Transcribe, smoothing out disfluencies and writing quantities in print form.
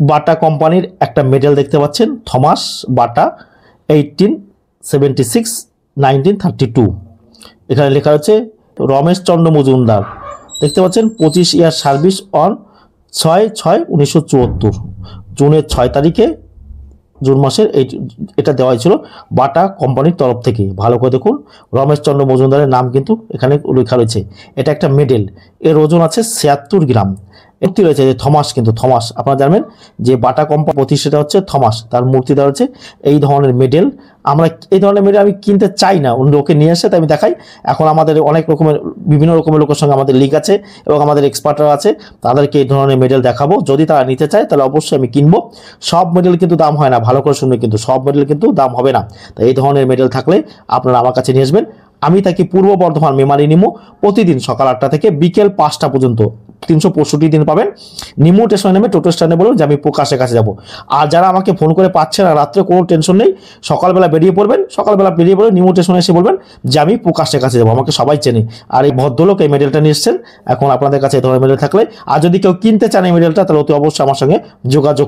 বাটা কোম্পানির একটা মেডেল দেখতে পাচ্ছেন, থমাস বাটা 1876 1932। এখানে লেখা হচ্ছে রমেশচন্দ্র মজুমদার, দেখতে পাচ্ছেন 25 ইয়ার সার্ভিস অন 6/6/1974, জুনের 6 তারিখে, জুন মাসের এটা দেওয়া হয়েছিল বাটা কোম্পানির তরফ থেকে। ভালো করে দেখুন, রমেশচন্দ্র মজুমদারের নাম কিন্তু এখানে লেখা রয়েছে। এটা একটা মেডেল, এর ওজন আছে 76 গ্রাম। মূর্তি রয়েছে যে থমাস, কিন্তু থমাস আপনারা জানবেন যে বাটা কোম্পানি প্রতিষ্ঠাতা হচ্ছে থমাস, তার মূর্তি দেওয়া হচ্ছে। এই ধরনের মেডেল আমরা, এই ধরনের মেডেল আমি কিনতে চাই না, অন্য লোকে নিয়ে আসে তাই আমি দেখাই। এখন আমাদের অনেক রকমের বিভিন্ন রকমের লোকের সঙ্গে আমাদের লিগ আছে এবং আমাদের এক্সপার্টরা আছে, তাদেরকে এই ধরনের মেডেল দেখাবো। যদি তারা নিতে চায় তাহলে অবশ্যই আমি কিনবো। সব মেডেল কিন্তু দাম হয় না, ভালো করে শুনবে, কিন্তু সব মেডেল কিন্তু দাম হবে না। তাই এই ধরনের মেডেল থাকলে আপনারা আমার কাছে নিয়ে আসবেন। আমি থাকি পূর্ব বর্ধমান মেমারি নিমু, প্রতিদিন সকাল 8টা থেকে বিকেল 5টা পর্যন্ত 365 দিন পাবেন। নিমু স্টেশনে নেমে টোটো স্ট্যান্ডে বলুন যে আমি প্রকাশের কাছে যাব। আর যারা আমাকে ফোন করে পাচ্ছেন না, রাত্রে কোনো টেনশন নেই, সকালবেলা বেরিয়ে পড়বেন, নিমু স্টেশনে এসে বলবেন যে আমি প্রকাশের কাছে যাবো, আমাকে সবাই চেনে। আর এই ভদ্রলোক এই মেডেলটা নিয়ে এসছেন। এখন আপনাদের কাছে এই ধরনের মেডেল থাকলে, আর যদি কেউ কিনতে চান এই মেডেলটা, তাহলে অতি অবশ্যই আমার সঙ্গে যোগাযোগ